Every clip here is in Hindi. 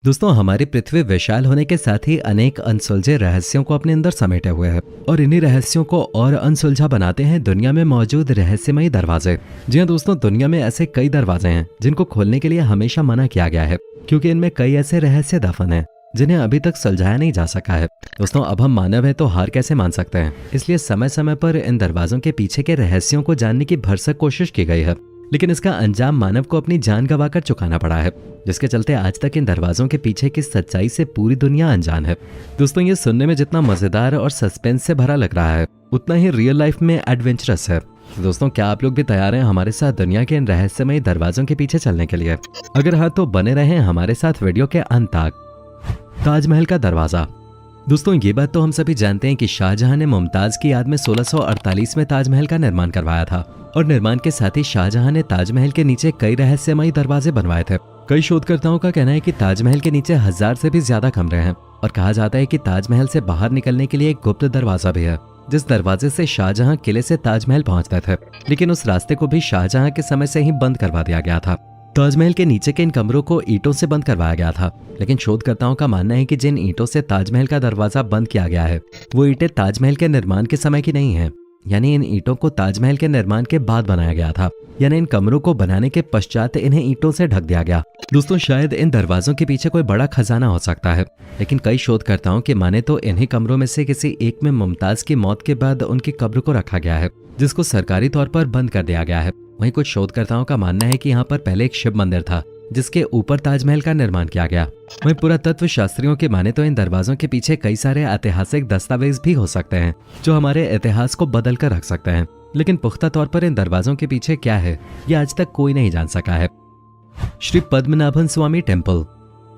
दोस्तों, हमारी पृथ्वी विशाल होने के साथ ही अनेक अनसुलझे रहस्यों को अपने अंदर समेटे हुए है और इन्हीं रहस्यों को और अनसुलझा बनाते हैं दुनिया में मौजूद रहस्यमयी दरवाजे। जी हाँ दोस्तों, दुनिया में ऐसे कई दरवाजे हैं जिनको खोलने के लिए हमेशा मना किया गया है, क्योंकि इनमें कई ऐसे रहस्य दफन हैं जिन्हें अभी तक सुलझाया नहीं जा सका है। दोस्तों, अब हम मानव हैं तो हार कैसे मान सकते हैं, इसलिए समय समय पर इन दरवाजों के पीछे के रहस्यों को जानने की भरसक कोशिश की गई है, लेकिन इसका अंजाम मानव को अपनी जान गंवाकर चुकाना पड़ा है, जिसके चलते आज तक इन दरवाजों के पीछे की सच्चाई से पूरी दुनिया अनजान है। दोस्तों, ये सुनने में जितना मजेदार और सस्पेंस से भरा लग रहा है, उतना ही रियल लाइफ में एडवेंचरस है। दोस्तों, क्या आप लोग भी तैयार हैं हमारे साथ दुनिया के इन रहस्यमय दरवाजों के पीछे चलने के लिए? अगर हाँ, तो बने रहें हमारे साथ वीडियो के अंत तक। ताजमहल का दरवाजा। दोस्तों, ये बात तो हम सभी जानते हैं कि शाहजहां ने मुमताज की याद में 1648 में ताजमहल का निर्माण करवाया था और निर्माण के साथ ही शाहजहां ने ताजमहल के नीचे कई रहस्यमयी दरवाजे बनवाए थे। कई शोधकर्ताओं का कहना है कि ताजमहल के नीचे 1000 से भी ज्यादा कमरे हैं और कहा जाता है कि ताजमहल से बाहर निकलने के लिए एक गुप्त दरवाजा भी है, जिस दरवाजे से शाहजहां किले से ताजमहल पहुंचते थे, लेकिन उस रास्ते को भी शाहजहां के समय से ही बंद करवा दिया गया था। ताजमहल के नीचे के इन कमरों को ईंटों से बंद करवाया गया था, लेकिन शोधकर्ताओं का मानना है कि जिन ईंटों से ताजमहल का दरवाजा बंद किया गया है, वो ईंटें ताजमहल के निर्माण के समय की नहीं है, यानी इन ईंटों को ताजमहल के निर्माण के बाद बनाया गया था, यानी इन कमरों को बनाने के पश्चात इन्हें ईंटों से ढक दिया गया। दोस्तों, शायद इन दरवाजों के पीछे कोई बड़ा खजाना हो सकता है, लेकिन कई शोधकर्ताओं के माने तो इन्हीं कमरों में से किसी एक में मुमताज की मौत के बाद उनकी कब्र को रखा गया है, जिसको सरकारी तौर पर बंद कर दिया गया है। वहीं कुछ शोधकर्ताओं का मानना है कि यहाँ पर पहले एक शिव मंदिर था, जिसके ऊपर ताजमहल का निर्माण किया गया। वहीं पुरातत्व शास्त्रियों के माने तो इन दरवाजों के पीछे कई सारे ऐतिहासिक दस्तावेज भी हो सकते हैं, जो हमारे इतिहास को बदल कर रख सकते हैं, लेकिन पुख्ता तौर पर इन दरवाजों के पीछे क्या है, ये आज तक कोई नहीं जान सका है। श्री पद्मनाभन स्वामी टेम्पल।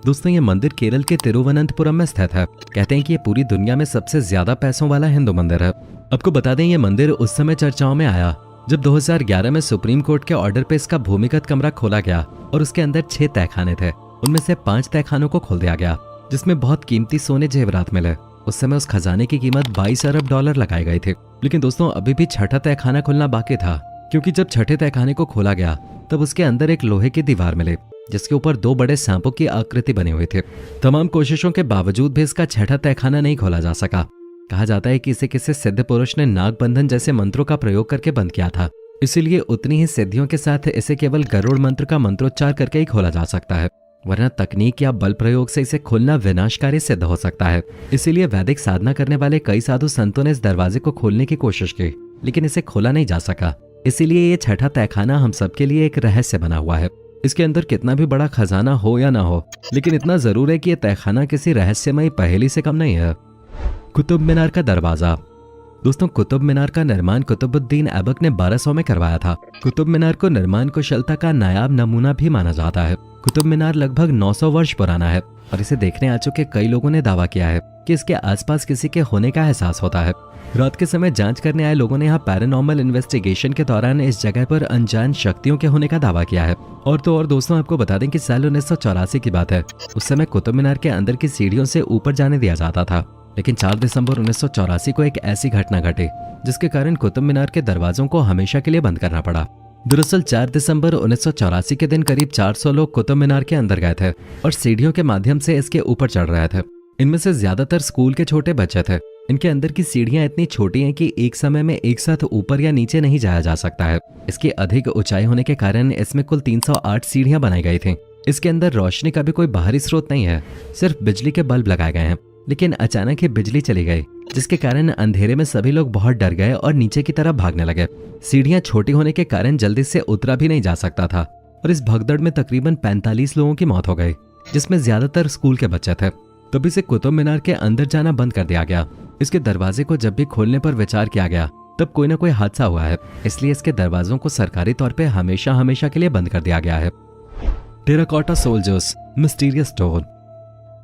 दोस्तों, ये मंदिर केरल के तिरुवनंतपुरम में स्थित है। कहते हैं कि ये पूरी दुनिया में सबसे ज्यादा पैसों वाला हिंदू मंदिर है। आपको बता दें, ये मंदिर उस समय चर्चाओं में आया जब 2011 में सुप्रीम कोर्ट के ऑर्डर पे इसका भूमिगत कमरा खोला गया और उसके अंदर 6 तहखाने थे। उनमें से 5 तहखानों को खोल दिया गया, जिसमें बहुत कीमती सोने जेवरात मिले। उस समय उस खजाने की कीमत 22 अरब डॉलर लगाई गई थी। लेकिन दोस्तों, अभी भी छठा तहखाना खुलना बाकी था, क्योंकि जब छठे तहखाने को खोला गया तब उसके अंदर एक लोहे की दीवार मिली, जिसके ऊपर 2 बड़े सांपों की आकृति बनी हुई थी। तमाम कोशिशों के बावजूद भी इसका छठा तहखाना नहीं खोला जा सका। कहा जाता है कि इसे किसी सिद्ध पुरुष ने नाग बंधन जैसे मंत्रों का प्रयोग करके बंद किया था, इसीलिए उतनी ही सिद्धियों के साथ इसे केवल गरुड़ मंत्र का मंत्रोच्चार करके ही खोला जा सकता है, वरना तकनीक या बल प्रयोग से इसे खोलना विनाशकारी सिद्ध हो सकता है। इसीलिए वैदिक साधना करने वाले कई साधु संतों ने इस दरवाजे को खोलने की कोशिश की, लेकिन इसे खोला नहीं जा सका। इसीलिए ये छठा तहखाना हम सबके लिए एक रहस्य बना हुआ है। इसके अंदर कितना भी बड़ा खजाना हो या ना हो, लेकिन इतना जरूर है कि यह तहखाना किसी रहस्यमयी पहेली से कम नहीं है। कुतुब मीनार का दरवाजा। दोस्तों, कुतुब मीनार का निर्माण कुतुबुद्दीन ऐबक ने 1200 में करवाया था। कुतुब मीनार को निर्माण कुशलता का नायाब नमूना भी माना जाता है। कुतुब मीनार लगभग 900 वर्ष पुराना है और इसे देखने आ चुके कई लोगों ने दावा किया है कि इसके आसपास किसी के होने का एहसास होता है। रात के समय जांच करने आए लोगों ने यहाँ पैरानॉर्मल इन्वेस्टिगेशन के दौरान इस जगह पर अनजान शक्तियों के होने का दावा किया है। और तो और दोस्तों, आपको बता दें कि साल 1984 की बात है। उस समय कुतुब मीनार के अंदर की सीढ़ियों से ऊपर जाने दिया जाता था, लेकिन 4 दिसंबर 1984 को एक ऐसी घटना घटी जिसके कारण कुतुब मीनार के दरवाजों को हमेशा के लिए बंद करना पड़ा। दरअसल 4 दिसंबर 1984 के दिन करीब 400 लोग कुतुब मीनार के अंदर गए थे और सीढ़ियों के माध्यम से इसके ऊपर चढ़ रहे थे। इनमें से ज्यादातर स्कूल के छोटे बच्चे थे। इनके अंदर की सीढ़ियां इतनी छोटी हैं कि एक समय में एक साथ ऊपर या नीचे नहीं जाया जा सकता है। इसकी अधिक ऊंचाई होने के कारण इसमें कुल 308 सीढ़ियां बनाई गई थी। इसके अंदर रोशनी का भी कोई बाहरी स्रोत नहीं है, सिर्फ बिजली के बल्ब लगाए गए हैं। लेकिन अचानक ही बिजली चली गई, जिसके कारण अंधेरे में सभी लोग बहुत डर गए और नीचे की तरफ भागने लगे। सीढ़ियां छोटी होने के कारण जल्दी से उतरा भी नहीं जा सकता था और इस भगदड़ में तकरीबन 45 लोगों की मौत हो गई, जिसमें ज्यादातर स्कूल के बच्चे थे। तभी से कुतुब मीनार के अंदर जाना बंद कर दिया गया। इसके दरवाजे को जब भी खोलने पर विचार किया गया तब कोई ना कोई हादसा हुआ है, इसलिए इसके दरवाजों को सरकारी तौर पर हमेशा हमेशा के लिए बंद कर दिया गया है। Terracotta soldiers mysterious stone.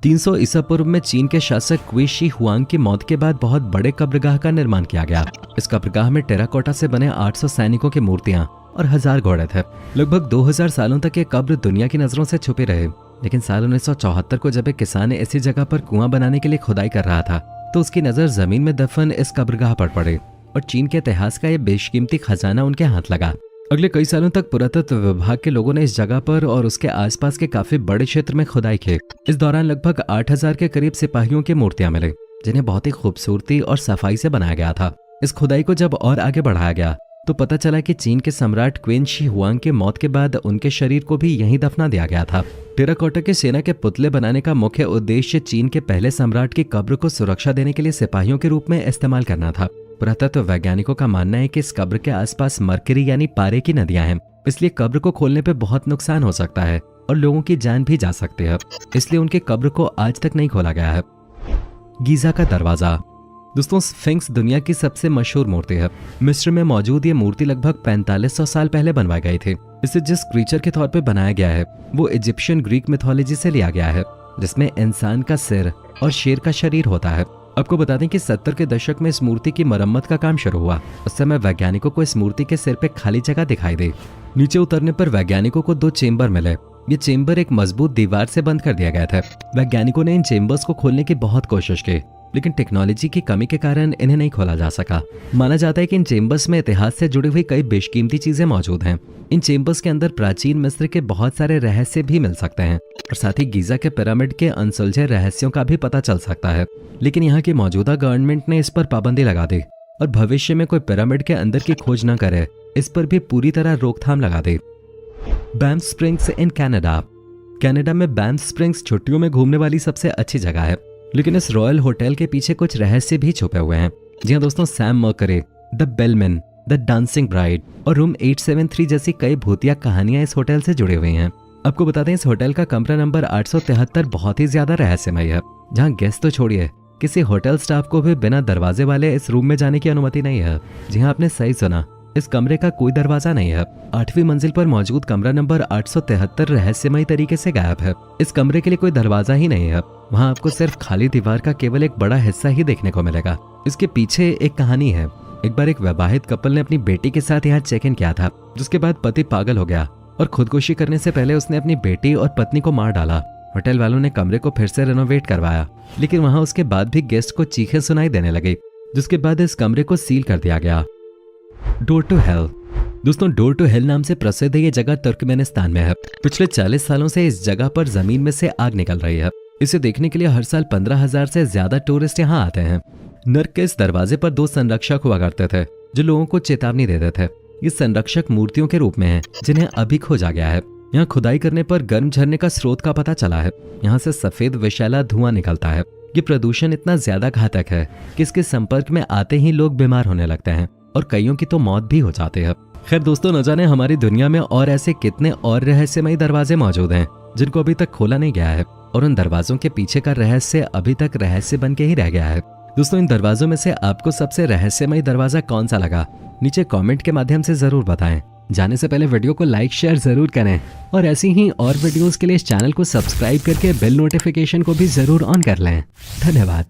300 ईसा पूर्व में चीन के शासक क्वी शी हुआंग की मौत के बाद बहुत बड़े कब्रगाह का निर्माण किया गया। इस कब्रगाह में टेराकोटा से बने 800 सैनिकों की मूर्तियां और 1000 घोड़े थे। लगभग 2000 सालों तक ये कब्र दुनिया की नजरों से छुपे रहे, लेकिन साल 1974 को जब एक किसान इसी जगह पर कुआं बनाने के लिए खुदाई कर रहा था तो उसकी नजर जमीन में दफन इस कब्रगाह पर पड़ी और चीन के इतिहास का ये बेशकीमती खजाना उनके हाथ लगा। अगले कई सालों तक पुरातत्व विभाग के लोगों ने इस जगह पर और उसके आसपास के काफी बड़े क्षेत्र में खुदाई की। इस दौरान लगभग 8,000 के करीब सिपाहियों की मूर्तियां मिली, जिन्हें बहुत ही खूबसूरती और सफाई से बनाया गया था। इस खुदाई को जब और आगे बढ़ाया गया तो पता चला कि चीन के सम्राट क्वीन शी हुआंग की मौत के बाद उनके शरीर को भी यहीं दफना दिया गया था। टेराकोटा के सेना के पुतले बनाने का मुख्य उद्देश्य चीन के पहले सम्राट की कब्र को सुरक्षा देने के लिए सिपाहियों के रूप में इस्तेमाल करना था। पुरातत्व वैज्ञानिकों का मानना है कि इस कब्र के आसपास मरकरी यानी पारे की नदियां हैं, इसलिए कब्र को खोलने पे बहुत नुकसान हो सकता है और लोगों की जान भी जा सकती है, इसलिए उनकी कब्र को आज तक नहीं खोला गया है। गीजा का दरवाजा। दोस्तों, स्फिंक्स दुनिया की सबसे मशहूर मूर्ति है। मिस्र में मौजूद ये मूर्ति लगभग 4500 साल पहले बनवाई गई थी। इसे जिस क्रीचर के तौर पे बनाया गया है वो इजिप्शियन ग्रीक मिथोलॉजी से लिया गया है, जिसमें इंसान का सिर और शेर का शरीर होता है। आपको बता दें कि 70 के दशक में इस मूर्ति की मरम्मत का काम शुरू हुआ। उस समय वैज्ञानिकों को इस मूर्ति के सिर पे खाली जगह दिखाई दी। नीचे उतरने पर वैज्ञानिकों को 2 चेंबर मिले। ये चेंबर एक मजबूत दीवार से बंद कर दिया गया था। वैज्ञानिकों ने इन चेंबर्स को खोलने की बहुत कोशिश की, लेकिन टेक्नोलॉजी की कमी के कारण इन्हें नहीं खोला जा सका। माना जाता है कि इन चेंबर्स में इतिहास से जुड़ी हुई कई बेशकीमती चीजें मौजूद हैं। इन चेंबर्स के अंदर प्राचीन मिस्र के बहुत सारे रहस्य भी मिल सकते हैं और साथ ही गीजा के पिरामिड के अनसुलझे रहस्यों का भी पता चल सकता है। लेकिन यहाँ की मौजूदा गवर्नमेंट ने इस पर पाबंदी लगा दी और भविष्य में कोई पिरामिड के अंदर की खोज न करे, इस पर भी पूरी तरह रोकथाम लगा दी। Banff Springs in Canada. Canada में बैंफ स्प्रिंग्स छुट्टियों में घूमने वाली सबसे अच्छी जगह है, लेकिन इस रॉयल होटल के पीछे कुछ रहस्य भी छुपे हुए हैं। जी हाँ दोस्तों, Sam mercury, the bellman, the dancing bride और रूम 873 जैसी कई भूतिया कहानियां इस होटल से जुड़ी हुई हैं। आपको बता दें, इस होटल का कमरा नंबर 873 बहुत ही ज्यादा रहस्यमय है, जहाँ गेस्ट तो छोड़िए, किसी होटल स्टाफ को भी बिना दरवाजे वाले इस रूम में जाने की अनुमति नहीं है। जी हाँ, आपने सही सुना, इस कमरे का कोई दरवाजा नहीं है। 8वीं मंजिल पर मौजूद कमरा नंबर 873 रहस्यमय तरीके से गायब है। इस कमरे के लिए कोई दरवाजा ही नहीं है। वहाँ आपको सिर्फ खाली दीवार का केवल एक बड़ा हिस्सा ही देखने को मिलेगा। इसके पीछे एक कहानी है। एक बार एक वैवाहित कपल ने अपनी बेटी के साथ यहाँ चेक इन किया था, जिसके बाद पति पागल हो गया और खुदकुशी करने से पहले उसने अपनी बेटी और पत्नी को मार डाला। होटल वालों ने कमरे को फिर से रेनोवेट करवाया, लेकिन वहाँ उसके बाद भी गेस्ट को चीखें सुनाई देने लगी, जिसके बाद इस कमरे को सील कर दिया गया। Door to Hell. दोस्तों, डोर टू हेल नाम से प्रसिद्ध ये जगह तुर्कमेनिस्तान में है। पिछले 40 सालों से इस जगह पर जमीन में से आग निकल रही है। इसे देखने के लिए हर साल 15,000 से ज्यादा टूरिस्ट यहाँ आते हैं। नर्क के इस दरवाजे पर 2 संरक्षक हुआ करते थे, जो लोगों को चेतावनी देते थे। ये संरक्षक मूर्तियों के रूप में हैं, जिन्हें अभी खोजा गया है। यहाँ खुदाई करने पर गर्म झरने का स्रोत का पता चला है। यहाँ से सफेद विषैला धुआं निकलता है। ये प्रदूषण इतना ज्यादा घातक है कि इसके संपर्क में आते ही लोग बीमार होने लगते हैं और कईयों की तो मौत भी हो जाती है। खैर दोस्तों, न जाने हमारी दुनिया में और ऐसे कितने और रहस्यमयी दरवाजे मौजूद हैं जिनको अभी तक खोला नहीं गया है, और उन दरवाजों के पीछे का रहस्य अभी तक रहस्य बन के ही रह गया है। दोस्तों, इन दरवाजों में से आपको सबसे रहस्यमयी दरवाजा कौन सा लगा, नीचे कमेंट के माध्यम से जरूर बताएं। जाने से पहले वीडियो को लाइक शेयर जरूर करें और ऐसी ही और वीडियोस के लिए इस चैनल को सब्सक्राइब करके बेल नोटिफिकेशन को भी जरूर ऑन कर लें। धन्यवाद।